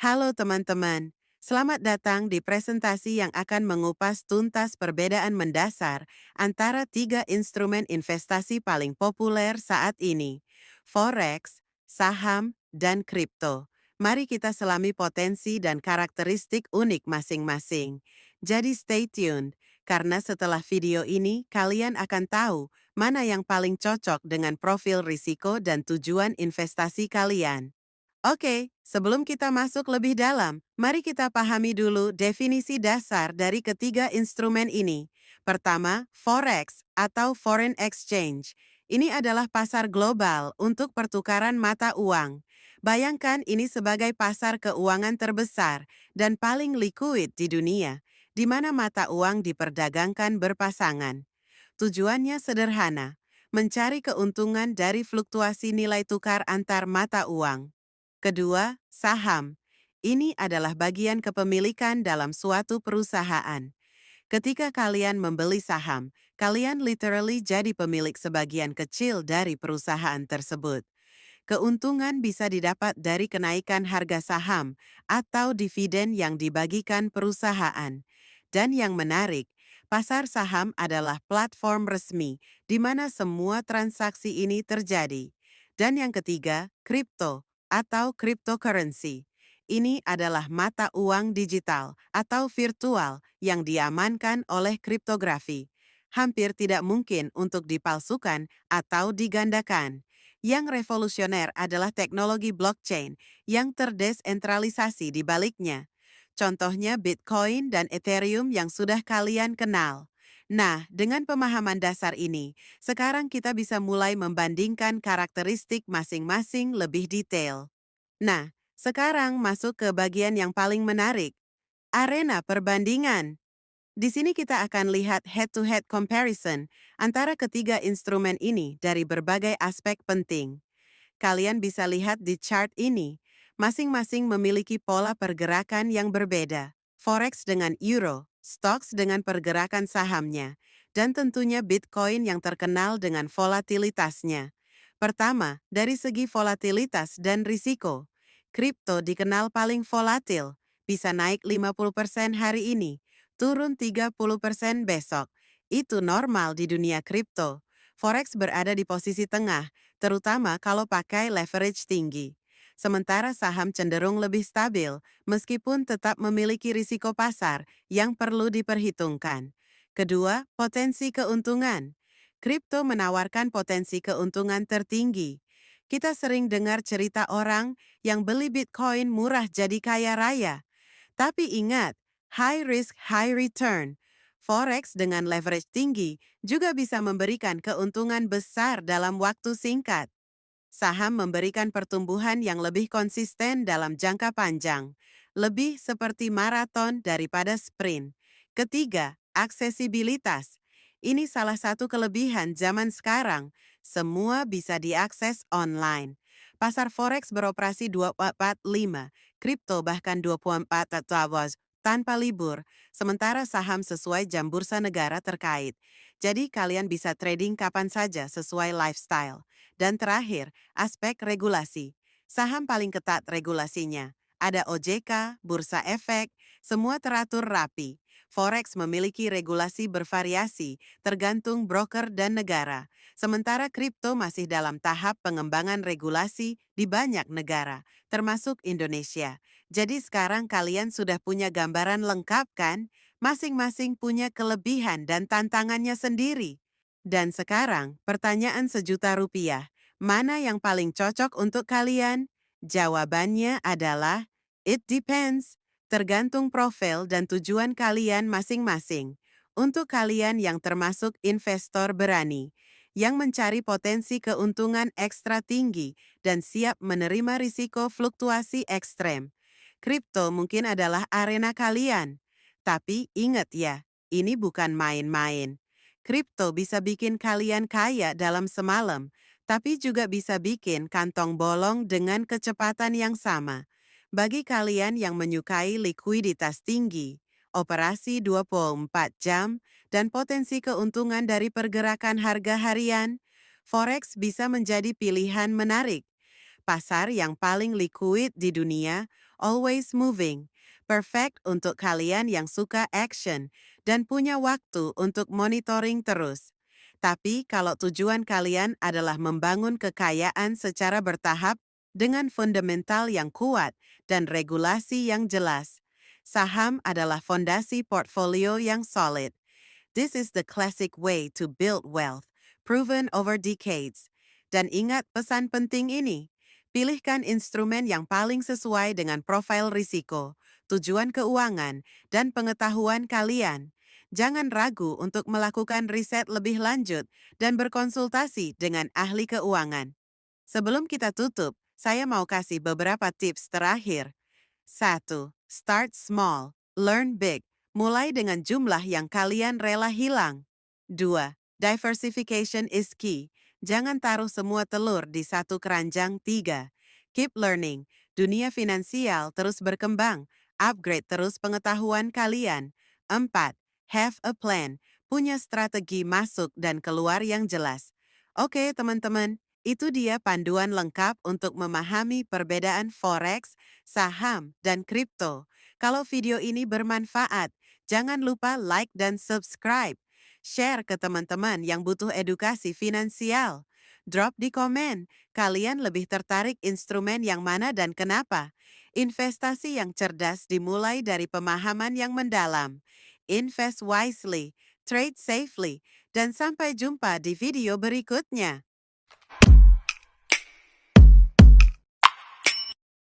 Halo teman-teman, selamat datang di presentasi yang akan mengupas tuntas perbedaan mendasar antara tiga instrumen investasi paling populer saat ini, Forex, saham, dan kripto. Mari kita selami potensi dan karakteristik unik masing-masing. Jadi stay tuned, karena setelah video ini kalian akan tahu mana yang paling cocok dengan profil risiko dan tujuan investasi kalian. Oke, sebelum kita masuk lebih dalam, mari kita pahami dulu definisi dasar dari ketiga instrumen ini. Pertama, Forex atau Foreign Exchange. Ini adalah pasar global untuk pertukaran mata uang. Bayangkan ini sebagai pasar keuangan terbesar dan paling liquid di dunia, di mana mata uang diperdagangkan berpasangan. Tujuannya sederhana, mencari keuntungan dari fluktuasi nilai tukar antar mata uang. Kedua, saham. Ini adalah bagian kepemilikan dalam suatu perusahaan. Ketika kalian membeli saham, kalian literally jadi pemilik sebagian kecil dari perusahaan tersebut. Keuntungan bisa didapat dari kenaikan harga saham atau dividen yang dibagikan perusahaan. Dan yang menarik, pasar saham adalah platform resmi di mana semua transaksi ini terjadi. Dan yang ketiga, kripto atau cryptocurrency. Ini adalah mata uang digital atau virtual yang diamankan oleh kriptografi. Hampir tidak mungkin untuk dipalsukan atau digandakan. Yang revolusioner adalah teknologi blockchain yang terdesentralisasi di baliknya. Contohnya Bitcoin dan Ethereum yang sudah kalian kenal. Nah, dengan pemahaman dasar ini, sekarang kita bisa mulai membandingkan karakteristik masing-masing lebih detail. Nah, sekarang masuk ke bagian yang paling menarik, arena perbandingan. Di sini kita akan lihat head-to-head comparison antara ketiga instrumen ini dari berbagai aspek penting. Kalian bisa lihat di chart ini, masing-masing memiliki pola pergerakan yang berbeda. Forex dengan euro, stocks dengan pergerakan sahamnya, dan tentunya Bitcoin yang terkenal dengan volatilitasnya. Pertama, dari segi volatilitas dan risiko. Kripto dikenal paling volatil, bisa naik 50% hari ini, turun 30% besok. Itu normal di dunia kripto. Forex berada di posisi tengah, terutama kalau pakai leverage tinggi. Sementara saham cenderung lebih stabil, meskipun tetap memiliki risiko pasar yang perlu diperhitungkan. Kedua, potensi keuntungan. Kripto menawarkan potensi keuntungan tertinggi. Kita sering dengar cerita orang yang beli Bitcoin murah jadi kaya raya. Tapi ingat, high risk, high return. Forex dengan leverage tinggi juga bisa memberikan keuntungan besar dalam waktu singkat. Saham memberikan pertumbuhan yang lebih konsisten dalam jangka panjang, lebih seperti maraton daripada sprint. Ketiga, aksesibilitas. Ini salah satu kelebihan zaman sekarang. Semua bisa diakses online. Pasar forex beroperasi 24/5, kripto bahkan 24 hours tanpa libur, sementara saham sesuai jam bursa negara terkait. Jadi kalian bisa trading kapan saja sesuai lifestyle. Dan terakhir, aspek regulasi. Saham paling ketat regulasinya. Ada OJK, Bursa Efek, semua teratur rapi. Forex memiliki regulasi bervariasi, tergantung broker dan negara. Sementara kripto masih dalam tahap pengembangan regulasi di banyak negara, termasuk Indonesia. Jadi sekarang kalian sudah punya gambaran lengkap kan? Masing-masing punya kelebihan dan tantangannya sendiri. Dan sekarang, pertanyaan sejuta rupiah. Mana yang paling cocok untuk kalian? Jawabannya adalah, it depends. Tergantung profil dan tujuan kalian masing-masing. Untuk kalian yang termasuk investor berani, yang mencari potensi keuntungan ekstra tinggi dan siap menerima risiko fluktuasi ekstrem, kripto mungkin adalah arena kalian. Tapi ingat ya, ini bukan main-main. Kripto bisa bikin kalian kaya dalam semalam, tapi juga bisa bikin kantong bolong dengan kecepatan yang sama. Bagi kalian yang menyukai likuiditas tinggi, operasi 24 jam, dan potensi keuntungan dari pergerakan harga harian, Forex bisa menjadi pilihan menarik. Pasar yang paling liquid di dunia, always moving. Perfect untuk kalian yang suka action dan punya waktu untuk monitoring terus. Tapi kalau tujuan kalian adalah membangun kekayaan secara bertahap dengan fundamental yang kuat dan regulasi yang jelas, saham adalah fondasi portfolio yang solid. This is the classic way to build wealth, proven over decades. Dan ingat pesan penting ini. Pilihkan instrumen yang paling sesuai dengan profil risiko, tujuan keuangan, dan pengetahuan kalian. Jangan ragu untuk melakukan riset lebih lanjut dan berkonsultasi dengan ahli keuangan. Sebelum kita tutup, saya mau kasih beberapa tips terakhir. 1. Start small, learn big. Mulai dengan jumlah yang kalian rela hilang. 2. Diversification is key. Jangan taruh semua telur di satu keranjang. 3. Keep learning. Dunia finansial terus berkembang. Upgrade terus pengetahuan kalian. 4. Have a plan. Punya strategi masuk dan keluar yang jelas. Oke, teman-teman. Itu dia panduan lengkap untuk memahami perbedaan forex, saham, dan kripto. Kalau video ini bermanfaat, jangan lupa like dan subscribe. Share ke teman-teman yang butuh edukasi finansial. Drop di komen, kalian lebih tertarik instrumen yang mana dan kenapa. Investasi yang cerdas dimulai dari pemahaman yang mendalam. Invest wisely, trade safely, dan sampai jumpa di video berikutnya.